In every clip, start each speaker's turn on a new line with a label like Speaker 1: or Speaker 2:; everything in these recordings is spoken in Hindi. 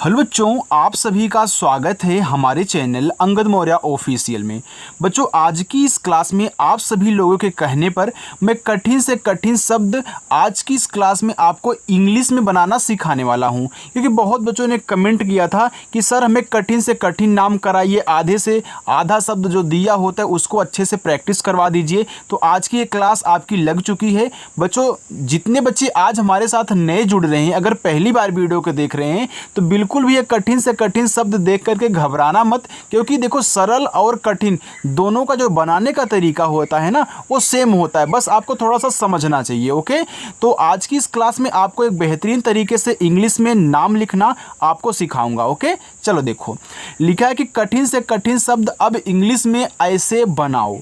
Speaker 1: हेलो बच्चों, आप सभी का स्वागत है हमारे चैनल अंगद मौर्य ऑफिशियल में। बच्चों, आज की इस क्लास में आप सभी लोगों के कहने पर मैं कठिन से कठिन शब्द आज की इस क्लास में आपको इंग्लिश में बनाना सिखाने वाला हूं, क्योंकि बहुत बच्चों ने कमेंट किया था कि सर हमें कठिन से कठिन नाम कराइए, आधे से आधा शब्द जो दिया होता है उसको अच्छे से प्रैक्टिस करवा दीजिए। तो आज की ये क्लास आपकी लग चुकी है। बच्चों, जितने बच्चे आज हमारे साथ नए जुड़ रहे हैं, अगर पहली बार वीडियो को देख रहे हैं तो बिल्कुल भी ये कठिन से कठिन शब्द देख करके घबराना मत, क्योंकि देखो सरल और कठिन दोनों का जो बनाने का तरीका होता है ना वो सेम होता है, बस आपको थोड़ा सा समझना चाहिए। ओके, तो आज की इस क्लास में आपको एक बेहतरीन तरीके से इंग्लिश में नाम लिखना आपको सिखाऊंगा। ओके, चलो देखो, लिखा है कि कठिन से कठिन शब्द अब इंग्लिश में ऐसे बनाओ।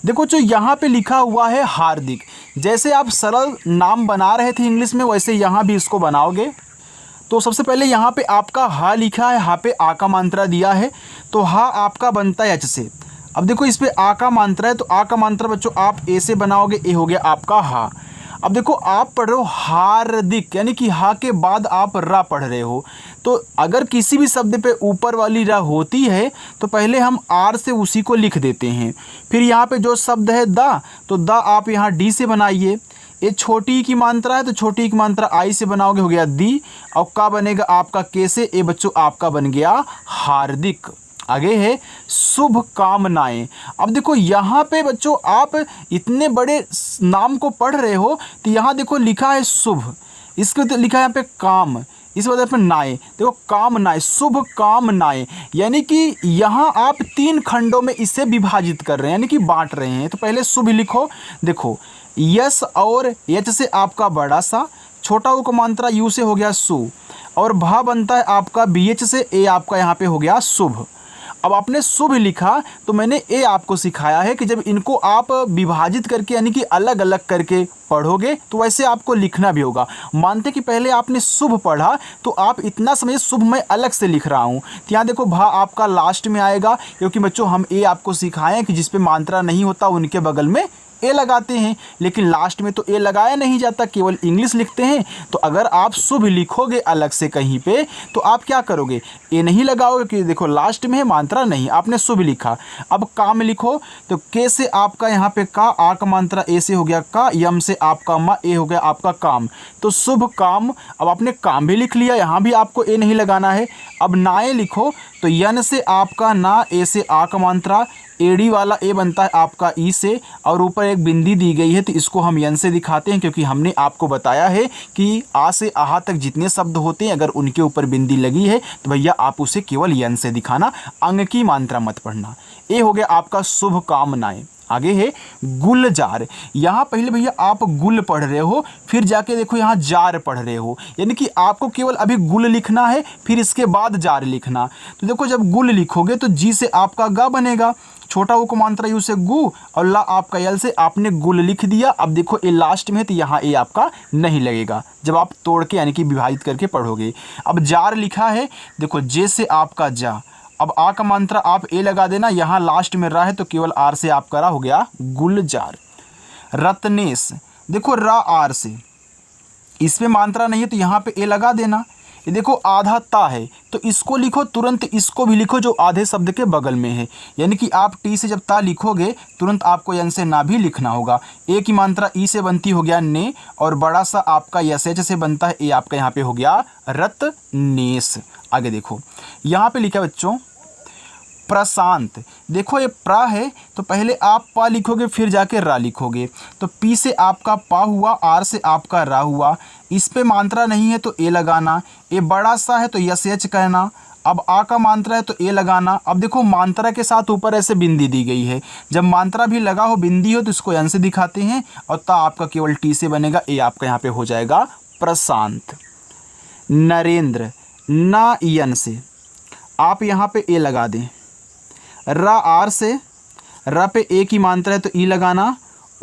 Speaker 1: देखो, जो यहाँ पे लिखा हुआ है हार्दिक, जैसे आप सरल नाम बना रहे थे इंग्लिश में वैसे यहाँ भी इसको बनाओगे। तो सबसे पहले यहाँ पे आपका हा लिखा है, हा पे आ का मात्रा दिया है, तो हा आपका बनता है एच से। अब देखो इस पे आ का मात्रा है, तो आ का मात्रा बच्चों आप ए से बनाओगे, ए हो गया आपका हा। अब देखो आप पढ़ रहे हो हार्दिक, यानी कि हा के बाद आप रा पढ़ रहे हो। तो अगर किसी भी शब्द पे ऊपर वाली रा होती है तो पहले हम आर से उसी को लिख देते हैं। फिर यहाँ पे जो शब्द है दा, तो दा आप यहाँ डी से बनाइए। ये छोटी की मात्रा है तो छोटी की मात्रा आई से बनाओगे, हो गया दी। और का बनेगा आपका के से, ए बच्चों आपका बन गया हार्दिक। आगे है शुभ कामनाएं। अब देखो यहाँ पे बच्चों आप इतने बड़े नाम को पढ़ रहे हो तो यहाँ देखो लिखा है शुभ, इसके तो लिखा है यहाँ पे काम, इस वजह पर नाए, देखो कामनाएं, शुभ कामनाएं, यानी कि यहाँ आप तीन खंडों में इसे विभाजित कर रहे हैं, यानी कि बांट रहे हैं। तो पहले शुभ लिखो, देखो यस और एच से आपका बड़ा सा, छोटा उ का मात्रा यू से हो गया सु, और भा बनता है आपका बी एच से, ए आपका यहाँ पे हो गया शुभ। अब आपने शुभ लिखा तो मैंने ए आपको सिखाया है कि जब इनको आप विभाजित करके यानी कि अलग अलग करके पढ़ोगे तो वैसे आपको लिखना भी होगा। मानते कि पहले आपने शुभ पढ़ा तो आप इतना समझिए शुभ मैं अलग से लिख रहा हूँ। तो यहाँ देखो भा आपका लास्ट में आएगा, क्योंकि बच्चों हम ए आपको सिखाए हैं कि जिस पे मात्रा नहीं होता उनके बगल में ए लगाते हैं, लेकिन लास्ट में तो ए लगाया नहीं जाता, केवल इंग्लिश लिखते हैं। तो अगर आप शुभ लिखोगे अलग से कहीं पे तो आप क्या करोगे, ए नहीं लगाओगे, कि देखो लास्ट में है मात्रा नहीं, आपने शुभ लिखा। अब काम लिखो, तो के से आपका यहाँ पे का, आ का मात्रा ए से हो गया का, यम से आपका मा, ए हो गया आपका काम, तो शुभ काम। अब आपने काम भी लिख लिया, यहाँ भी आपको ए नहीं लगाना है। अब नाए लिखो, तो यन से आपका ना, ए से आ का मात्रा, एडी वाला ए बनता है आपका ई से, और ऊपर एक बिंदी दी गई है तो इसको हम यन से दिखाते हैं, क्योंकि हमने आपको बताया है कि आ से आहा तक जितने शब्द होते हैं अगर उनके ऊपर बिंदी लगी है तो भैया आप उसे केवल यन से दिखाना, अंग की मात्रा मत पढ़ना। ए हो गया आपका शुभ कामनाएं। आगे है गुलजार, यहाँ पहले भैया आप गुल पढ़ रहे हो, फिर जाके देखो यहाँ जार पढ़ रहे हो, यानी कि आपको केवल अभी गुल लिखना है फिर इसके बाद जार लिखना। तो देखो जब गुल लिखोगे तो जी से आपका गा बनेगा, छोटा उ को मात्रा यू से गु, और ला आपका यल से, आपने गुल लिख दिया। अब देखो ए लास्ट में है तो यहाँ ए आपका नहीं लगेगा जब आप तोड़ के यानी कि विभाजित करके पढ़ोगे। अब जार लिखा है, देखो जे से आपका जा, अब आ का मात्रा आप ए लगा देना, यहाँ लास्ट में रा है तो केवल आर से आपका रा हो गया गुलजार। रत्नेश, देखो रा आर से, इस पे मात्रा नहीं है तो यहाँ पे ए लगा देना। ये देखो आधा ता है तो इसको लिखो, तुरंत इसको भी लिखो जो आधे शब्द के बगल में है, यानी कि आप टी से जब ता लिखोगे तुरंत आपको यन से ना भी लिखना होगा। ए की मात्रा ई से बनती हो गया ने, और बड़ा सा आपका यस एच से बनता है, ए आपका यहाँ पे हो गया रत्नेश। आगे देखो यहाँ पे लिखा बच्चों प्रशांत, देखो ये प्रा है तो पहले आप पा लिखोगे फिर जाके रा लिखोगे, तो पी से आपका पा हुआ, आर से आपका रा हुआ, इस पे मात्रा नहीं है तो ए लगाना, ए बड़ा सा है तो यस एच कहना, अब आ का मात्रा है तो ए लगाना। अब देखो मात्रा के साथ ऊपर ऐसे बिंदी दी गई है, जब मात्रा भी लगा हो बिंदी हो तो इसको यन से दिखाते हैं, और ता आपका केवल टी से बनेगा, ए आपका यहाँ पे हो जाएगा प्रशांत। नरेंद्र, ना यन से आप यहाँ पे ए लगा दें, रा आर से, रा पे ए की मात्रा है तो ई लगाना,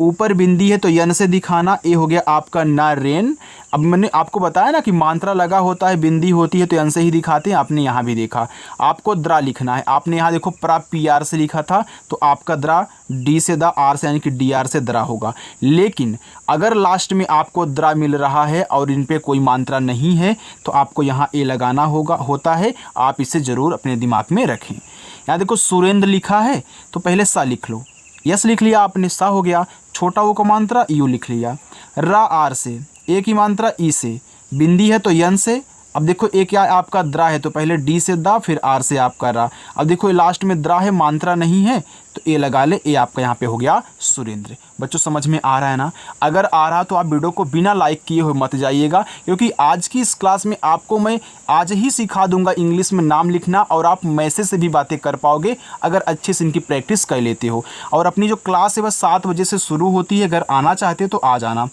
Speaker 1: ऊपर बिंदी है तो यन से दिखाना, ए हो गया आपका नारेन। अब मैंने आपको बताया ना कि मात्रा लगा होता है, बिंदी होती है तो यन से ही दिखाते हैं, आपने यहाँ भी देखा। आपको द्रा लिखना है, आपने यहाँ देखो प्रा पी आर से लिखा था तो आपका द्रा डी से दा आर से यानी कि डी आर से द्रा होगा। लेकिन अगर लास्ट में आपको द्रा मिल रहा है और इन पे कोई मात्रा नहीं है तो आपको यहाँ ए लगाना होता है। आप इसे ज़रूर अपने दिमाग में रखें। यहाँ देखो सुरेंद्र लिखा है तो पहले सा लिख लो, यस लिख लिया आपने, सा हो गया। छोटा वो का मात्रा यू लिख लिया। रा आर से, ए की मात्रा ई से, बिंदी है तो यन से। अब देखो ए क्या आपका द्रा है तो पहले डी से दा फिर आर से आपका रा। अब देखो लास्ट में द्रा है, मात्रा नहीं है तो ए लगा ले, ए आपका यहाँ पे हो गया सुरेंद्र। बच्चों समझ में आ रहा है ना? अगर आ रहा तो आप वीडियो को बिना लाइक किए हुए मत जाइएगा, क्योंकि आज की इस क्लास में आपको मैं आज ही सिखा दूंगा इंग्लिश में नाम लिखना, और आप मैसेज से भी बातें कर पाओगे अगर अच्छे से इनकी प्रैक्टिस कर लेते हो। और अपनी जो क्लास है बस 7 बजे से शुरू होती है, अगर आना चाहते तो आ जाना।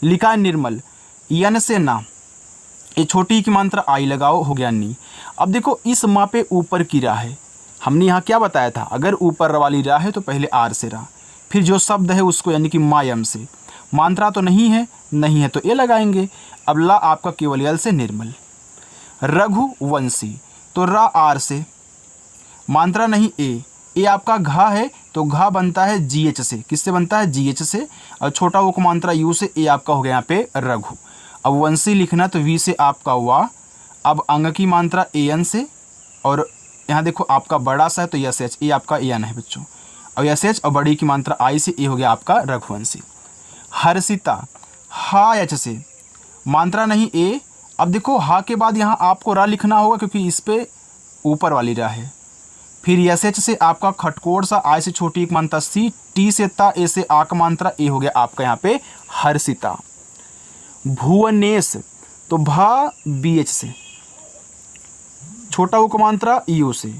Speaker 1: लिखा है निर्मल, यन से ना, ये छोटी की मात्रा आई लगाओ, हो गया नी। अब देखो इस माँ पे ऊपर की रा है, हमने यहाँ क्या बताया था, अगर ऊपर वाली रा है तो पहले आर से रा, फिर जो शब्द है उसको यानी कि मायम से। मात्रा तो नहीं है तो ए लगाएंगे। अब ला आपका केवल यल से निर्मल। रघुवंशी तो रा आर से, मात्रा नहीं ए आपका घा है तो घा बनता है जी एच से। किससे बनता है? जी एच से। और छोटा वो को मात्रा यू से, ए आपका हो गया यहाँ पे रघु। अब वंशी लिखना तो वी से आपका वा। अब अंग की मात्रा ए एन से, और यहाँ देखो आपका बड़ा सा है तो यस एच, ए आपका ए एन है बच्चों। और यस एच और बड़ी की मात्रा आई से, ए हो गया आपका रघुवंशी। हर्षिता हा एच से, मात्रा नहीं ए। अब देखो हा के बाद यहाँ आपको रा लिखना होगा क्योंकि इस पे ऊपर वाली रा है। फिर यस एच से आपका खटकोड़ सा, आई से छोटी एक मात्रा सी, टी से ता, ए से आ का मात्रा, ए हो गया आपका यहाँ पे हर्षिता। भुवनेश तो भा बी एच से, छोटा वो का मात्रा यू से,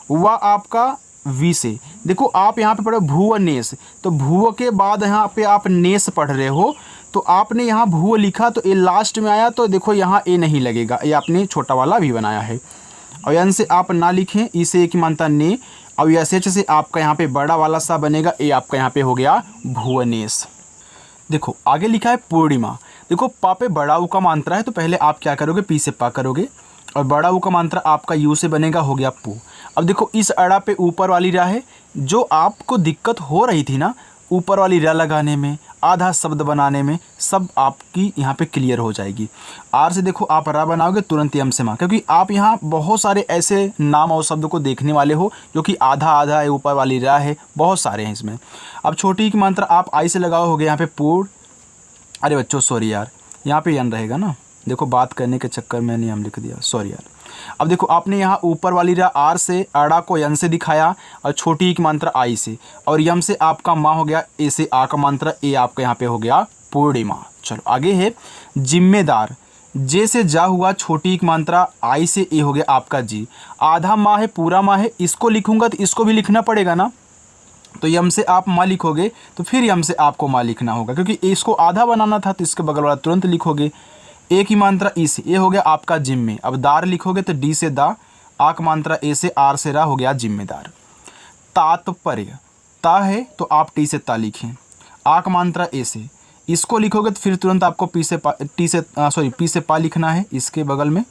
Speaker 1: वा आपका वी से। देखो आप यहाँ पे पढ़े भुवनेश, तो भुव के बाद यहाँ पे आप नेस पढ़ रहे हो तो आपने यहाँ भुव लिखा तो ए लास्ट में आया, तो देखो यहाँ ए नहीं लगेगा, ये आपने छोटा वाला भी बनाया है। और यन से आप ना लिखें, ई से ए की मात्रा ने। और यस एच से आपका यहाँ पे बड़ा वाला सा बनेगा, ए आपका यहाँ पे हो गया भुवनेश। देखो आगे लिखा है पूर्णिमा। देखो पा पे बड़ा ऊ का मात्रा है तो पहले आप क्या करोगे, पी से पा करोगे, और बड़ा ऊ का मात्रा आपका यू से बनेगा, हो गया पू। अब देखो इस अड़ा पे ऊपर वाली रा है, जो आपको दिक्कत हो रही थी ना ऊपर वाली रा लगाने में, आधा शब्द बनाने में, सब आपकी यहाँ पे क्लियर हो जाएगी। आर से देखो आप रा बनाओगे तुरंत यम से माँ, क्योंकि आप यहाँ बहुत सारे ऐसे नाम और शब्द को देखने वाले हो जो कि आधा आधा है, ऊपर वाली रा है, बहुत सारे हैं इसमें। अब छोटी की मात्रा आप आई से लगाओ, हो गया यहाँ पे पूर्ण। अरे बच्चों सॉरी यार, यहाँ पे यन रहेगा ना, देखो बात करने के चक्कर में मैंने यम लिख दिया, सॉरी यार। अब देखो आपने यहाँ ऊपर वाली रा आर से, अड़ा को यन से दिखाया, और छोटी की मात्रा आई से, और यम से आपका माँ हो गया, ए से आ का मात्रा, ए आपका यहाँ पे हो गया पूर्णिमा। चलो आगे है जिम्मेदार, जे से जा हुआ, छोटी की मात्रा आई से, ए हो गया आपका जी। आधा माँ है पूरा माँ है, इसको लिखूंगा तो इसको भी लिखना पड़ेगा ना, तो यम से आप माँ लिखोगे तो फिर यम से आपको माँ लिखना होगा, क्योंकि इसको आधा बनाना था तो इसके बगल वाला तुरंत लिखोगे। ए की मात्रा ई से, ए हो गया आपका जिम्मे। अब दार लिखोगे तो डी से दा, आ की मात्रा ए से, आर से रा, हो गया जिम्मेदार। तात्पर्य, ता है तो आप टी से ता लिखें, आ की मात्रा ए से, इसको लिखोगे तो फिर तुरंत आपको पी से पा लिखना है इसके बगल में।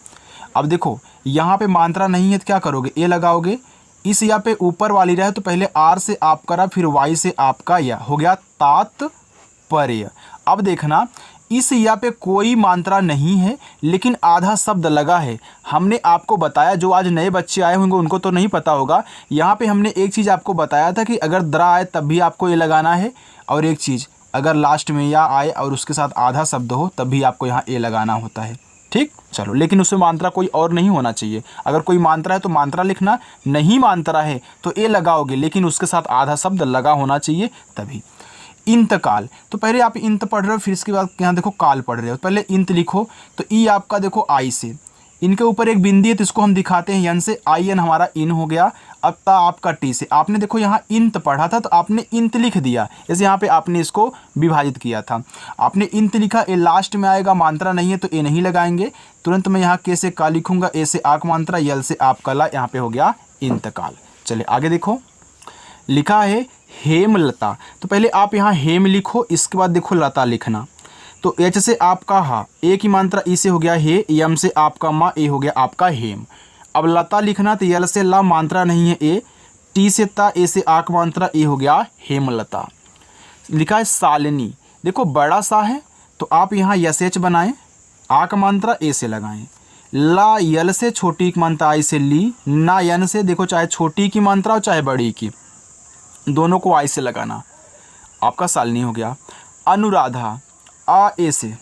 Speaker 1: अब देखो यहाँ पे मात्रा नहीं है तो क्या करोगे, ए लगाओगे। इस यहाँ पे ऊपर वाली रहे तो पहले आर से आप करा, फिर वाई से आपका या, हो गया तात्पर्य। अब देखना इस या पे कोई मात्रा नहीं है लेकिन आधा शब्द लगा है। हमने आपको बताया, जो आज नए बच्चे आए होंगे उनको तो नहीं पता होगा, यहाँ पे हमने एक चीज़ आपको बताया था कि अगर द्रा आए तब भी आपको ये लगाना है, और एक चीज़ अगर लास्ट में या आए और उसके साथ आधा शब्द हो तब भी आपको यहाँ ए लगाना होता है। ठीक, चलो, लेकिन उसमें मात्रा कोई और नहीं होना चाहिए। अगर कोई मात्रा है तो मात्रा लिखना, नहीं मात्रा है तो ए लगाओगे लेकिन उसके साथ आधा शब्द लगा होना चाहिए तभी। इंतकाल, तो पहले आप इंत पढ़ रहे हो, फिर इसके बाद यहाँ देखो काल पढ़ रहे हो, पहले इंत लिखो तो ई आपका देखो आई से, इनके ऊपर एक बिंदी है तो इसको हम दिखाते हैं यन से, आई एन हमारा इन हो गया। अब ता आपका टी से, आपने देखो यहाँ इंत पढ़ा था तो आपने इंत लिख दिया, जैसे यहाँ पे आपने इसको विभाजित किया था, आपने इंत लिखा, ए लास्ट में आएगा, मात्रा नहीं है तो ए नहीं लगाएंगे। तुरंत मैं यहाँ के से का लिखूंगा, ए से आक मात्रा, यल से आप कला, यहाँ पे हो गया इंतकाल। चलिए आगे देखो, लिखा है हेमलता। तो पहले आप यहाँ हेम लिखो, इसके बाद देखो लता लिखना। तो एच से आपका हा, ए की मात्रा ई से हो गया हे, यम से आपका मा, ए हो गया आपका हेम। अब लता लिखना तो यल से ला मात्रा नहीं है ए, टी से ता, ए से आक मात्रा, ए हो गया हेमलता। लिखा है सालिनी। देखो बड़ा सा है तो आप यहाँ यस एच बनाएं, आक मात्रा ए से लगाएं। ला यल से छोटी की मात्रा आई से ली, ना यन से देखो चाहे छोटी की मात्रा हो चाहे बड़ी की, दोनों को आई से लगाना, आपका सालिनी हो गया। अनुराधा, आ ए से,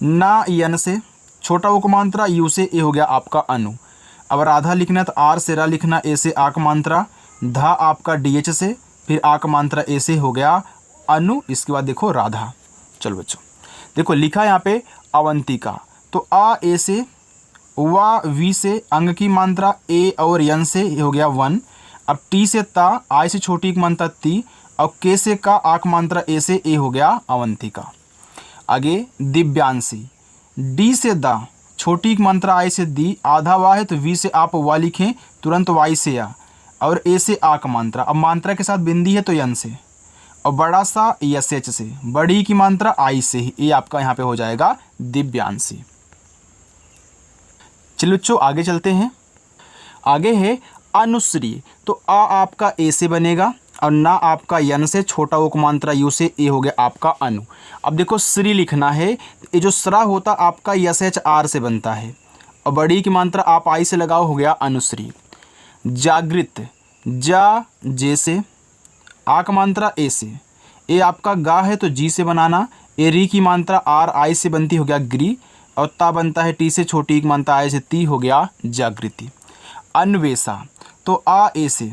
Speaker 1: ना यन से छोटा उक मात्रा यू से, ए हो गया आपका अनु। अब राधा लिखना तो आर से रा लिखना, ए से आक मात्रा, धा आपका डी एच से, फिर आक मात्रा ए से हो गया अनु, इसके बाद देखो राधा। चलो बच्चों देखो लिखा है यहाँ पे अवंतिका। तो आ ए से, वा वी से, अंग की मात्रा ए और यन से, ये हो गया वन। अब टी से ता, आई से छोटी की मात्रा ती, और के से का, आक मात्रा ए से, ए हो गया अवंतिका। आगे दिव्यांशी, डी से दा, छोटी की मात्रा आई से दी, आधा वा है तो वी से आप वा लिखें, तुरंत वाई से आ, और ए से आक मात्रा, अब मात्रा के साथ बिंदी है तो यन से, और बड़ा सा यस एच से, बड़ी की मात्रा आई से ही, ये आपका यहाँ पे हो जाएगा दिव्यांशी। चलो बच्चों आगे चलते हैं। आगे है अनुश्री। तो आ आपका ए से बनेगा, और ना आपका यन से, छोटा उक मात्रा यू से, ए हो गया आपका अनु। अब देखो श्री लिखना है, ये जो श्रा होता आपका यस एच आर से बनता है, और बड़ी की मात्रा आप आई से लगाओ, हो गया अनुश्री। जागृत, जा जे से, आक मात्रा ए से, ए आपका गा है तो जी से बनाना, ए री की मात्रा आर आई से बनती, हो गया ग्री, और ता बनता है टी से, छोटी की मात्रा आई से ती, हो गया जागृति। अन्वेषा, तो आ ए से,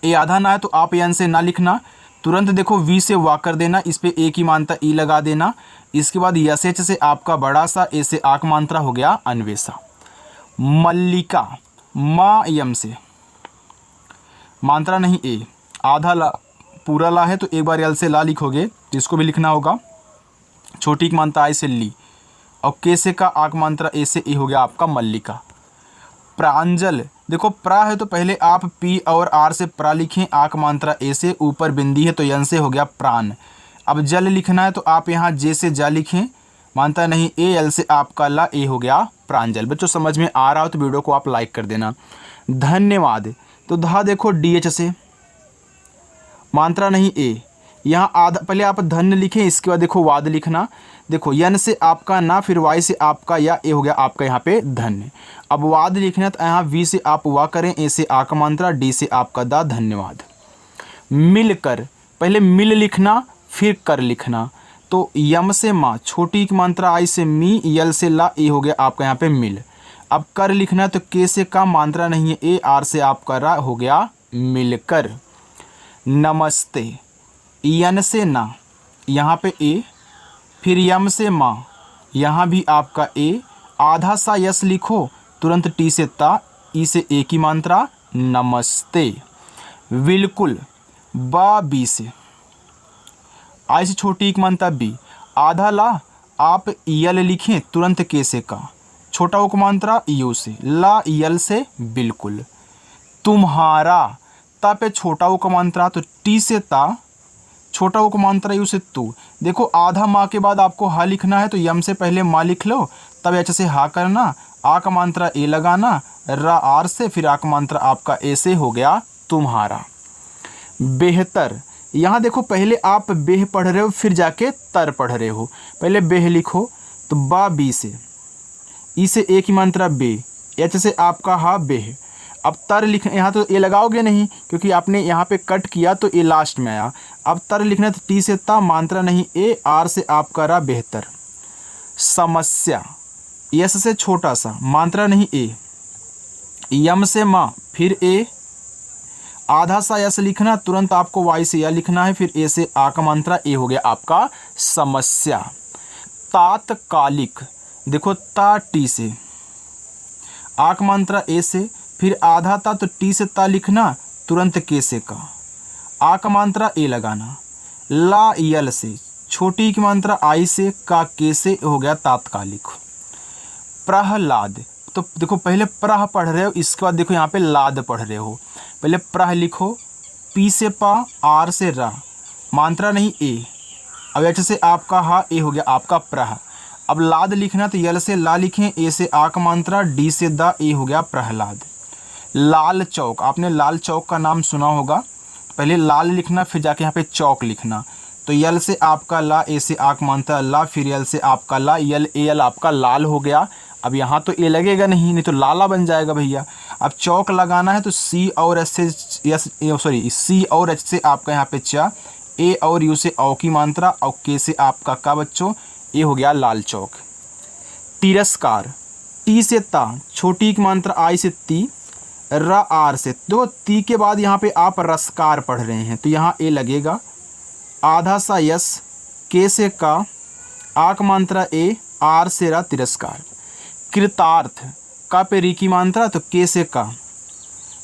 Speaker 1: ए आधा ना है तो आप यन से ना लिखना, तुरंत देखो वी से वा कर देना, इस पे ए की मात्रा ई लगा देना, इसके बाद यस एच से आपका बड़ा सा, ए से आक मात्रा, हो गया अन्वेषा। मल्लिका, मा यम से, मात्रा नहीं ए, आधा ला पूरा ला है तो एक बार यल से ला लिखोगे, जिसको भी लिखना होगा, छोटी की मात्रा आई से ली, और के से का आक मात्रा ए से, ए हो गया आपका मल्लिका। प्रांजल, देखो प्रा है तो पहले आप पी और आर से प्रा लिखें, आक मात्रा ए से, ऊपर बिंदी है तो यन से, हो गया प्राण। अब जल लिखना है तो आप यहाँ जे से जा लिखें, मानता नहीं ए, यल से आपका ला, ए हो गया प्रांजल। बच्चों समझ में आ रहा हो तो वीडियो को आप लाइक कर देना। धन्यवाद, तो धा देखो डी एच से, मात्रा नहीं ए, यहाँ आधा पहले आप धन्य लिखें, इसके बाद देखो वाद लिखना, देखो यन से आपका ना, फिर वाई से आपका या, ए हो गया आपका यहाँ पे धन्य। अब वाद लिखना तो यहाँ वी से आप वा करें, ए से आका मात्रा, डी से आपका दा, धन्यवाद। मिलकर, पहले मिल लिखना फिर कर लिखना, तो यम से माँ, छोटी की मात्रा आई से मी, यल से ला, ए हो गया आपका यहाँ पे मिल। अब कर लिखना तो के से का, मात्रा नहीं है ए, आर से आपका रा, हो गया मिलकर। नमस्ते, यन से ना, यहाँ पे ए, फिर यम से माँ, यहाँ भी आपका ए, आधा सा यस लिखो, तुरंत टी से ता, ई से ए की मात्रा, नमस्ते। बिल्कुल, बा बी से, आई से छोटी एक मात्रा बी, आधा ला आप यल लिखें, तुरंत के से का, छोटा उक मात्रा यू से, ला यल से बिल्कुल। तुम्हारा, ता पे छोटा उक मात्रा तो टी से ता, छोटा उक मात्रा यू से तू। देखो आधा माँ के बाद आपको हा लिखना है तो यम से पहले माँ लिख लो, तब एच से हा करना, आ का मात्रा ए लगाना, रा आर से, फिर आ का मात्रा आपका ए से, हो गया तुम्हारा। बेहतर, यहाँ देखो पहले आप बेह पढ़ रहे हो फिर जाके तर पढ़ रहे हो, पहले बेह लिखो तो बा बी से, ई से ए की मात्रा बे, एच से आपका हा बेह। अब तर लिख, यहाँ तो ए लगाओगे नहीं क्योंकि आपने यहाँ पे कट किया तो ए लास्ट में आया। अब तर लिखना तो टी से ता, मात्रा नहीं ए, आर से आपका रा, बेहतर। समस्या, यस से छोटा सा, मात्रा नहीं ए, यम से माँ, फिर ए, आधा सा यस लिखना, तुरंत आपको वाई से या लिखना है, फिर ए से आ का मात्रा, ए हो गया आपका समस्या। तात्कालिक, देखो ता टी से, आ का मात्रा ए से, फिर आधा ता तो टी से ता लिखना, तुरंत के से का, आ का मात्रा ए लगाना, ला यल से, छोटी की मात्रा आई से, का के से, हो गया तात्कालिक। प्रहलाद, तो देखो पहले प्रह पढ़ रहे हो, इसके बाद देखो यहाँ पे लाद पढ़ रहे हो, पहले प्रह लिखो, पी से पा, आर से रा, मात्रा नहीं ए। अब एच से आपका हा, ए हो गया आपका प्रह। अब लाद लिखना तो यल से ला लिखें, ए से आक मात्रा, डी से दा, ए हो गया प्रहलाद। लाल चौक, आपने लाल चौक का नाम सुना होगा। पहले लाल लिखना फिर जाके यहाँ पे चौक लिखना। तो यल से आपका ला, ए से आक मात्रा ला, फिर यल से आपका ला, यल ए यल आपका लाल हो गया। अब यहाँ तो ए लगेगा नहीं तो लाला बन जाएगा भैया। अब चौक लगाना है तो सी और एच से सी और एच से आपका यहाँ पे चा, ए और यू से औ की मात्रा, और के से आपका का बच्चों, ए हो गया लाल चौक। तिरस्कार, टी से ता, छोटी की मात्रा आई से ती, र आर से। देखो ती के बाद यहाँ पे आप रसकार पढ़ रहे हैं तो यहाँ ए लगेगा। आधा सा यस, के से का, आक मात्रा ए, आर से रा, तिरस्कार। कृतार्थ, का पे री की मात्रा तो के से का,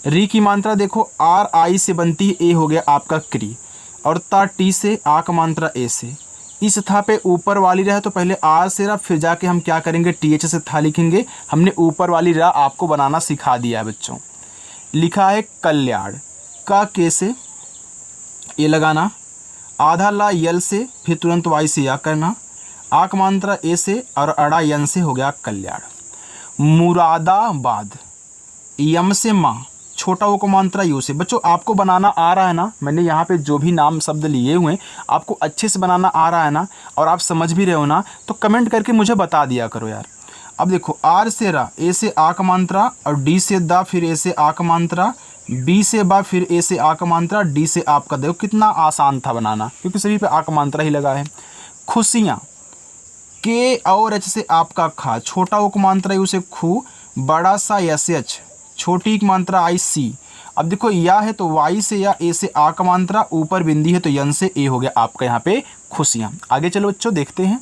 Speaker 1: री की मात्रा देखो आर आई से बनती है, ए हो गया आपका क्री, और ता टी से, आक मात्रा ए से। इस था पे ऊपर वाली रहा तो पहले आर से रा, फिर जाके हम क्या करेंगे टी एच से था लिखेंगे। हमने ऊपर वाली रा आपको बनाना सिखा दिया है बच्चों। लिखा है कल्याण, का के से ए लगाना, आधा ला यल से, फिर तुरंत वाई से या करना, आक मात्रा ए से, और अड़ा यन से हो गया कल्याण। मुरादाबाद, यम से माँ, छोटा ओ को मात्रा यू से। बच्चों आपको बनाना आ रहा है ना, मैंने यहाँ पे जो भी नाम शब्द लिए हुए हैं आपको अच्छे से बनाना आ रहा है ना, और आप समझ भी रहे हो ना, तो कमेंट करके मुझे बता दिया करो यार। अब देखो आर से रा, ए से आक मात्रा, और डी से दा, फिर ए से आक मात्रा, बी से बा, फिर ए से आक मात्रा, डी से आपका। देखो कितना आसान था बनाना क्योंकि सभी पे आक मात्रा ही लगा है। खुशियाँ, के और एच से आपका खा, छोटा ओ को मात्रा यू से खू, बड़ा सा यस एच, छोटी की मात्रा आई सी। अब देखो या है तो वाई से या, ए से आ का मात्रा, ऊपर बिंदी है तो यन से ए हो गया आपका यहाँ पे खुशियाँ। आगे चलो बच्चों देखते हैं।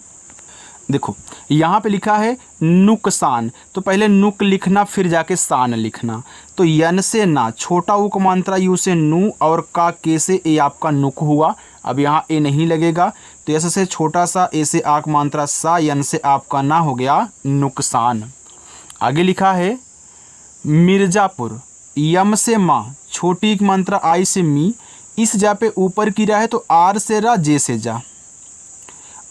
Speaker 1: देखो यहाँ पे लिखा है नुकसान, तो पहले नुक लिखना फिर जाके सान लिखना। तो यन से ना, छोटा ऊ का मात्रा यू से नू, और का के से ए आपका नुक हुआ। अब यहाँ ए नहीं लगेगा तो ऐसे से छोटा सा, ए से आक मात्रा सा, यन से आपका ना हो गया नुकसान। आगे लिखा है मिर्ज़ापुर, यम से माँ, छोटी की मात्रा आई से मी, इस जा पे ऊपर की रा है तो आर से रा, जे से जा,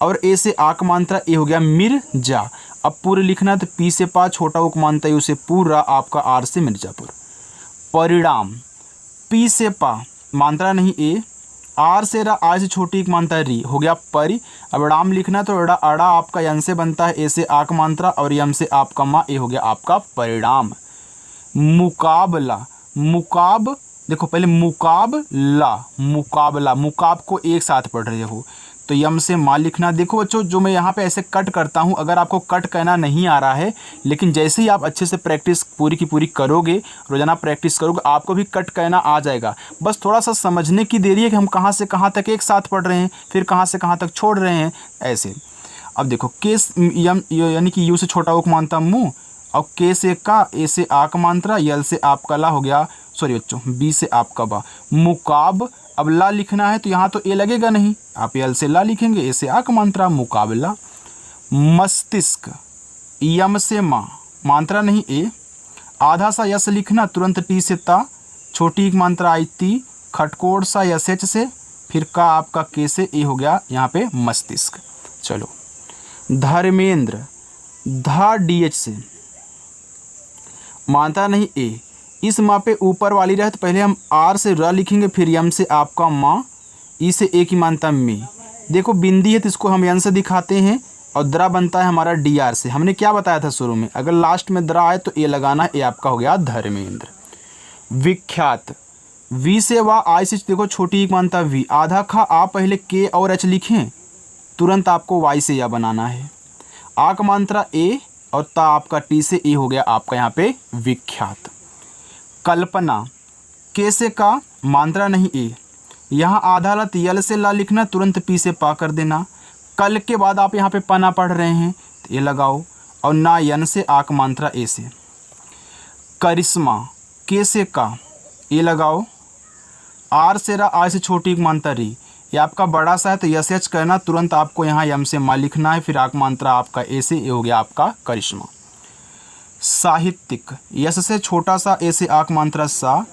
Speaker 1: और ए से आक मात्रा ए हो गया मिर्जा। अब पूरे लिखना तो पी से पा, छोटा उक मात्रा यू से पूरा, आपका आर से मिर्जापुर। परिणाम, पी से पा, मात्रा नहीं ए, आर से रा, आर से छोटी एक मात्रा री, हो गया परि। अब राम लिखना तो अड़ा, अड़ा आपका यन से बनता है, ए से आक मात्रा, और यम से आपका माँ, ए हो गया आपका परिणाम। मुकाबला, मुकाब, देखो पहले मुकाबला, मुकाबला, मुकाब को एक साथ पढ़ रहे हो तो यम से माँ लिखना। देखो बच्चों जो मैं यहाँ पे ऐसे कट करता हूँ, अगर आपको कट कहना नहीं आ रहा है, लेकिन जैसे ही आप अच्छे से प्रैक्टिस पूरी की पूरी करोगे, रोजाना प्रैक्टिस करोगे, आपको भी कट कहना आ जाएगा। बस थोड़ा सा समझने की देरी है कि हम कहाँ से कहाँ तक एक साथ पढ़ रहे हैं, फिर कहाँ से कहाँ तक छोड़ रहे हैं ऐसे। अब देखो केस यम यानी कि यू से छोटा उक मानता मुँह, और के से का, ए से आक मात्रा, यल से आपका ला, हो गया सॉरी बच्चों बी से आपका बा। मुकाब, अब ला लिखना है तो यहाँ तो ए लगेगा नहीं, आप यल से ला लिखेंगे, ए से आक मात्रा, मुकाबला। मस्तिष्क, यम से माँ, मात्रा नहीं ए, आधा सा यस लिखना, तुरंत टी से ता, छोटी एक मात्रा आई ती, खटकोड़ सा यस एच से, फिर का आपका के से ए हो गया यहाँ पे मस्तिष्क। चलो धर्मेंद्र, धा डी एच से, मात्रा नहीं ए, इस माँ पे ऊपर वाली रहे तो पहले हम आर से र लिखेंगे, फिर यम से आपका माँ, ई से ए की मानता में। देखो बिंदी है तो इसको हम यन से दिखाते हैं, और द्रा बनता है हमारा डी आर से। हमने क्या बताया था शुरू में, अगर लास्ट में द्रा आए तो ए लगाना, ए आपका हो गया धर्मेंद्र। विख्यात, वी से वा, आई से देखो छोटी एक मानता वी, आधा खा, आप पहले के और एच लिखें, तुरंत आपको वाई से या बनाना है, आक मात्रा ए, और ता आपका टी से ए हो गया आपका यहाँ पे विख्यात। कल्पना, के से का, मात्रा नहीं ए, यहाँ आधा ला यल से ला लिखना, तुरंत पी से पा कर देना। कल के बाद आप यहाँ पे पना पढ़ रहे हैं तो ये लगाओ, और ना यन से आक मात्रा ए से। करिश्मा, के से का, ए लगाओ, आर से रा, आर से छोटी एक मात्रा री, ये आपका बड़ा सा है तो यस एच करना, तुरंत आपको यहाँ यम से मा लिखना है, फिर आक मात्रा आपका ए से, ए हो गया आपका करिश्मा। साहित्यिक, यस से छोटा सा, ए से आक मात्रा सा,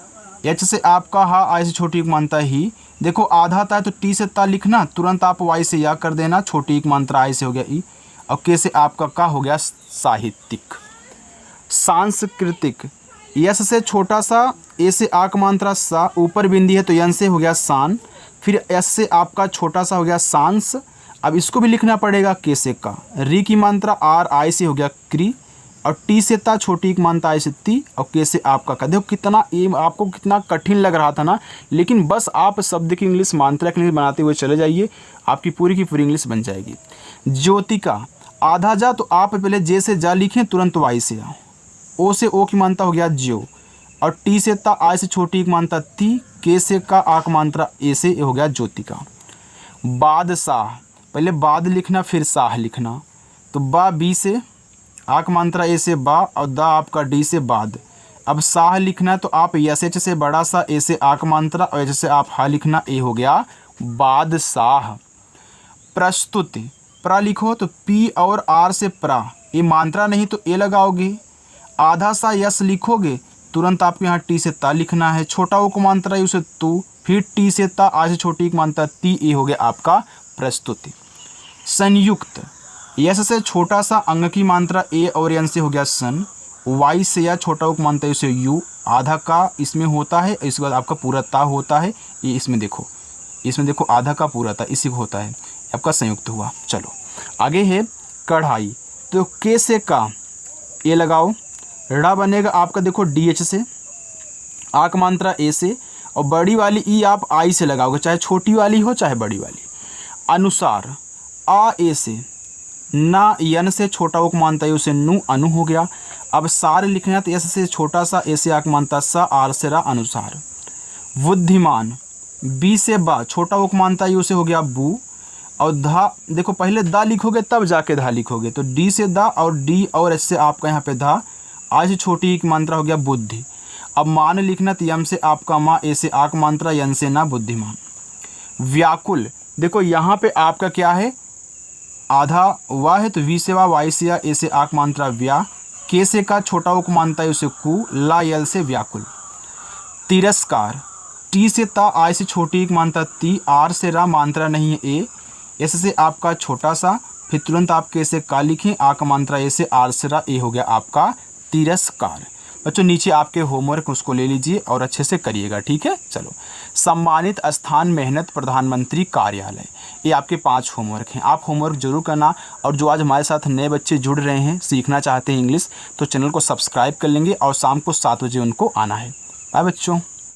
Speaker 1: एच से आपका हा, आई से छोटी एक मात्रा ही। देखो आधा था तो टी से ता लिखना, तुरंत आप वाई से या कर देना, छोटी एक मात्रा आई से हो गया ई, और के से आपका का हो गया साहित्यिक। सांस्कृतिक, यस से छोटा सा, ए से आक मात्रा सा, ऊपर बिंदी है तो यन से हो गया सान, फिर एस से आपका छोटा सा हो गया सांस। अब इसको भी लिखना पड़ेगा, के से का, री की मात्रा आर, आई से हो गया क्री, और टी से ता, छोटी एक मात्रा आई से ती, और के से आपका का। देखो कितना ये आपको कितना कठिन लग रहा था ना, लेकिन बस आप शब्द की इंग्लिश, मात्रा की इंग्लिश बनाते हुए चले जाइए, आपकी पूरी की पूरी इंग्लिश बन जाएगी। ज्योतिका, आधा जा तो आप पहले जे से जा लिखें, तुरंत वाई से आओ, ओ से ओ की मात्रा हो गया ज्यो, और टी से ता, आई से छोटी एक मात्रा ती, के से का आक मात्रा ए से हो गया ज्योतिका। बादशाह, पहले बाद लिखना फिर साह लिखना, तो बा बी से आक मात्रा ए से बा, और दा आपका डी से बाद। अब साह लिखना है तो आप यस एच से बड़ा सा, ए से आक मात्रा, और एच से आप हा लिखना, ए हो गया बादशाह। प्रस्तुति, प्रा लिखो तो पी और आर से प्रा, ये मात्रा नहीं तो ए लगाओगे। आधा सा यस लिखोगे, तुरंत आपको यहाँ टी से ता लिखना है, छोटा ओ को मात्रा है उसे तू, फिर टी से ता, आ से छोटी एक मात्रा ती, ए हो गया आपका प्रस्तुति। संयुक्त, यस से छोटा सा अंग की मात्रा ए और एन से हो गया सन, वाई से या छोटा ओ को मानता है उसे यू, आधा का इसमें होता है, इसके बाद आपका पूरा ता होता है, ये इसमें देखो आधा का पूरा ता इसी को होता है, आपका संयुक्त हुआ। चलो आगे है कढ़ाई, तो के से का ए लगाओ, ड़ा बनेगा आपका देखो डी एच से, आक मात्रा ए से, और बड़ी वाली ई आप आई से लगाओगे, चाहे छोटी वाली हो चाहे बड़ी वाली। अनुसार, आ ए से, ना यन से छोटा ओक मानता है उसे नु, अनु हो गया। अब सार लिखना है तो एस से छोटा सा, ए से आक मानता सा, आर से रा, अनुसार। बुद्धिमान, बी से बा, छोटा ओक मानता है उसे हो गया बू, और धा देखो पहले दा लिखोगे तब जाके धा लिखोगे, तो डी से दा, और डी और एच से आपका यहाँ पे धा, आज से छोटी एक मात्रा हो गया बुद्धि। अब मान लिखना तो यम से आपका माँ, ए से आक मात्रा, यन से ना, बुद्धिमान। व्याकुल, देखो यहाँ पे आपका क्या है, आधा वाह है तो वी से वाह, वाई से या, ए से आक मात्रा व्या, के से का छोटा ओक मानता है उसे कु, ला यल से व्याकुल। तिरस्कार, टी से ता, आई से छोटी एक मात्रा ती, आर से रा, मात्रा नहीं है ए, एस से आपका छोटा सा, फिर तुरंत आप के से का लिखें, आक मात्रा ए से, आर से रा, ए हो गया आपका तिरस्कार। बच्चों नीचे आपके होमवर्क उसको ले लीजिए और अच्छे से करिएगा, ठीक है। चलो, सम्मानित स्थान मेहनत प्रधानमंत्री कार्यालय, ये आपके 5 होमवर्क हैं, आप होमवर्क जरूर करना। और जो आज हमारे साथ नए बच्चे जुड़ रहे हैं, सीखना चाहते हैं इंग्लिश, तो चैनल को सब्सक्राइब कर लेंगे और शाम को 7 बजे उनको आना है। बाय बच्चों।